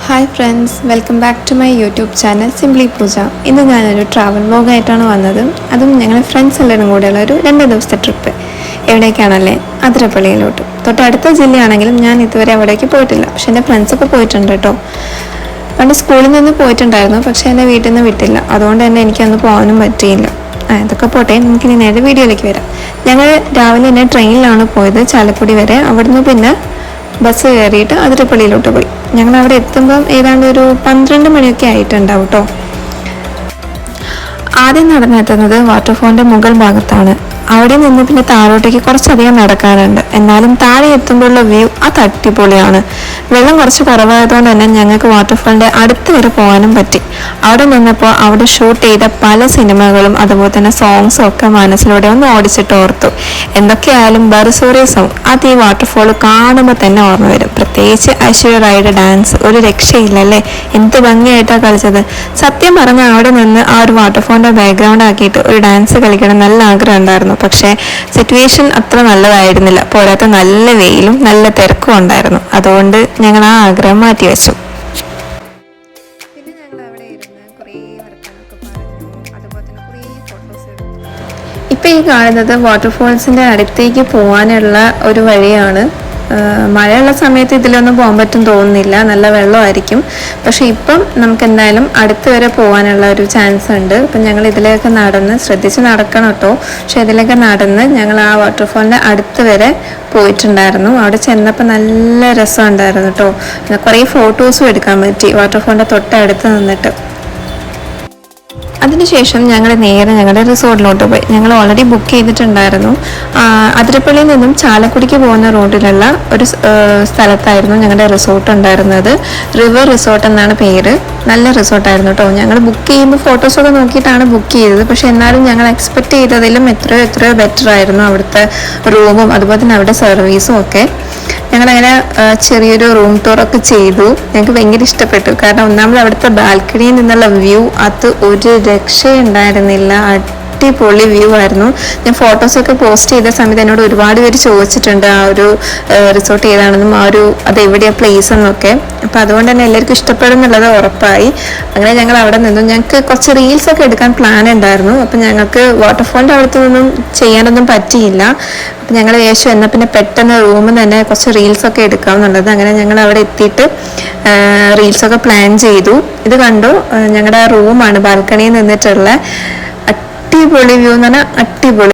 Hi friends, welcome back to my YouTube channel simply Pooja. ഇന്ന് ഞാനൊരു travel വ്ലോഗായിട്ടാണ് വന്നത്. അതും ഞങ്ങൾ ഫ്രണ്ട്സ് എല്ലാവരും കൂടെയുള്ള ഒരു 2 ദിവസത്തെ ട്രിപ്പ്. എവിടേക്കാണല്ലേ? അതിരപ്പള്ളിയിലോട്ട്. തൊട്ടടുത്ത ജില്ലയാണെങ്കിലും ഞാൻ ഇതുവരെ അവിടേക്ക് പോയിട്ടില്ല. പക്ഷെ എൻ്റെ ഫ്രണ്ട്സൊക്കെ പോയിട്ടുണ്ട് കേട്ടോ. പണ്ട് സ്കൂളിൽ നിന്ന് പോയിട്ടുണ്ടായിരുന്നു, പക്ഷെ എൻ്റെ വീട്ടിൽ നിന്ന് വിട്ടില്ല. അതുകൊണ്ട് തന്നെ എനിക്കന്ന് പോകാനും പറ്റിയില്ല. ഇതൊക്കെ പോട്ടെ, നമുക്കിനി നേരെ വീഡിയോയിലേക്ക് വരാം. ഞങ്ങൾ രാവിലെ തന്നെ ട്രെയിനിലാണ് പോയത് ചാലക്കുടി വരെ. അവിടുന്ന് പിന്നെ ബസ് കയറിയിട്ട് അതിരപ്പള്ളിയിലോട്ട് പോയി. ഞങ്ങൾ അവിടെ എത്തുമ്പം ഏതാണ്ട് ഒരു 12 മണിയൊക്കെ ആയിട്ടുണ്ടാവും കേട്ടോ. ആദ്യം നടന്നെത്തുന്നത് വാട്ടർഫോളിൻ്റെ മുകൾ ഭാഗത്താണ്. അവിടെ നിന്ന് പിന്നെ താഴോട്ടേക്ക് കുറച്ചധികം നടക്കാനുണ്ട്. എന്നാലും താഴെ എത്തുമ്പോഴുള്ള വ്യൂ അത് അടിപൊളിയാണ്. വെള്ളം കുറച്ച് കുറവായതുകൊണ്ട് തന്നെ ഞങ്ങൾക്ക് വാട്ടർഫോളിൻ്റെ അടുത്ത് വരെ പോകാനും പറ്റി. അവിടെ നിന്നപ്പോൾ അവിടെ ഷൂട്ട് ചെയ്ത പല സിനിമകളും അതുപോലെ തന്നെ സോങ്സും ഒക്കെ മനസ്സിലൂടെ ഒന്ന് ഓടിച്ചിട്ട് ഓർത്തു. എന്തൊക്കെയായാലും ബർസൂറി സോങ് അത് ഈ വാട്ടർഫോൾ കാണുമ്പോൾ തന്നെ ഓർമ്മ വരും. പ്രത്യേകിച്ച് ഐശ്വര്യ റായിയുടെ ഡാൻസ് ഒരു രക്ഷയില്ലല്ലേ, എന്ത് ഭംഗിയായിട്ടാണ് കളിച്ചത്. സത്യം പറഞ്ഞാൽ അവിടെ നിന്ന് ആ ഒരു വാട്ടർഫോളിൻ്റെ ബാക്ക്ഗ്രൗണ്ട് ആക്കിയിട്ട് ഒരു ഡാൻസ് കളിക്കണം നല്ല ആഗ്രഹം ഉണ്ടായിരുന്നു. പക്ഷേ സിറ്റുവേഷൻ അത്ര നല്ലതായിരുന്നില്ല. പോരാത്ത നല്ല വെയിലും നല്ല തിരക്കും ഉണ്ടായിരുന്നു. അതുകൊണ്ട് ഞങ്ങൾ ആ ആഗ്രഹം മാറ്റിവെച്ചു. പിന്നെ ഞങ്ങൾ അവിടെ ഇരുന്ന് കുറേ വർത്തമാനമൊക്കെ പറഞ്ഞു. അതുപോലെ തന്നെ കുറേ ഫോട്ടോസ് എടുത്തു. ഇപ്പം ഈ കാണുന്നത് വാട്ടർഫോൾസിൻ്റെ അടുത്തേക്ക് പോകാനുള്ള ഒരു വഴിയാണ്. മഴയുള്ള സമയത്ത് ഇതിലൊന്നും പോകാൻ പറ്റും തോന്നുന്നില്ല, നല്ല വെള്ളമായിരിക്കും. പക്ഷെ ഇപ്പം നമുക്ക് എന്തായാലും അടുത്ത് വരെ പോകാനുള്ള ഒരു ചാൻസ് ഉണ്ട്. അപ്പം ഞങ്ങൾ ഇതിലേക്ക് നടന്ന് ശ്രദ്ധിച്ച് നടക്കണം കേട്ടോ. പക്ഷെ ഇതിലേക്ക് നടന്ന് ഞങ്ങൾ ആ വാട്ടർഫോളിൻ്റെ അടുത്ത് വരെ പോയിട്ടുണ്ടായിരുന്നു. അവിടെ ചെന്നപ്പോൾ നല്ല രസമുണ്ടായിരുന്നു കേട്ടോ. കുറേ ഫോട്ടോസും എടുക്കാൻ പറ്റി വാട്ടർഫോളിൻ്റെ തൊട്ടടുത്ത് നിന്നിട്ട്. അതിനുശേഷം ഞങ്ങൾ നേരെ ഞങ്ങളുടെ റിസോർട്ടിലോട്ട് പോയി. ഞങ്ങൾ ഓൾറെഡി ബുക്ക് ചെയ്തിട്ടുണ്ടായിരുന്നു. അതിരപ്പള്ളിയിൽ നിന്നും ചാലക്കുടിക്ക് പോകുന്ന റോഡിലുള്ള ഒരു സ്ഥലത്തായിരുന്നു ഞങ്ങളുടെ റിസോർട്ട് ഉണ്ടായിരുന്നത്. റിവർ റിസോർട്ട് എന്നാണ് പേര്. നല്ല റിസോർട്ടായിരുന്നു കേട്ടോ. ഞങ്ങൾ ബുക്ക് ചെയ്യുമ്പോൾ ഫോട്ടോസൊക്കെ നോക്കിയിട്ടാണ് ബുക്ക് ചെയ്തത്. പക്ഷെ എന്നാലും ഞങ്ങൾ എക്സ്പെക്ട് ചെയ്തതിലും എത്രയോ ബെറ്റർ ആയിരുന്നു അവിടുത്തെ റൂമും അതുപോലെ തന്നെ അവിടെ സർവീസും ഒക്കെ. ഞങ്ങളങ്ങനെ ചെറിയൊരു റൂം ടൂറൊക്കെ ചെയ്തു. ഞങ്ങൾക്ക് ഭയങ്കര ഇഷ്ടപ്പെട്ടു. കാരണം ഒന്നാമത് അവിടുത്തെ ബാൽക്കണിയിൽ നിന്നുള്ള വ്യൂ അത് ഒരു രക്ഷയുണ്ടായിരുന്നില്ല. അടിപൊളി വ്യൂ ആയിരുന്നു. ഞാൻ ഫോട്ടോസൊക്കെ പോസ്റ്റ് ചെയ്ത സമയത്ത് എന്നോട് ഒരുപാട് പേര് ചോദിച്ചിട്ടുണ്ട് ആ ഒരു റിസോർട്ട് ഏതാണെന്നും അത് എവിടെയാണ് പ്ലേസ് എന്നൊക്കെ. അപ്പം അതുകൊണ്ട് തന്നെ എല്ലാവർക്കും ഇഷ്ടപ്പെടും എന്നുള്ളത് ഉറപ്പായി. അങ്ങനെ ഞങ്ങൾ അവിടെ നിന്നും ഞങ്ങൾക്ക് കുറച്ച് റീൽസൊക്കെ എടുക്കാൻ പ്ലാൻ ഉണ്ടായിരുന്നു. അപ്പം ഞങ്ങൾക്ക് വാട്ടർഫോളിൻ്റെ അടുത്ത് നിന്നും ചെയ്യാനൊന്നും പറ്റിയില്ല. അപ്പം ഞങ്ങൾ വിചാരിച്ചു എന്നാൽ പിന്നെ പെട്ടെന്ന് റൂമിൽ തന്നെ കുറച്ച് റീൽസൊക്കെ എടുക്കാമെന്നുള്ളത്. അങ്ങനെ ഞങ്ങൾ അവിടെ എത്തിയിട്ട് റീൽസൊക്കെ പ്ലാൻ ചെയ്തു. ഇത് കണ്ടു, ഞങ്ങളുടെ റൂമാണ് ബാൽക്കണിയിൽ നിന്നിട്ടുള്ള അടിപൊളി വ്യൂ എന്ന് പറഞ്ഞാൽ അടിപൊളി.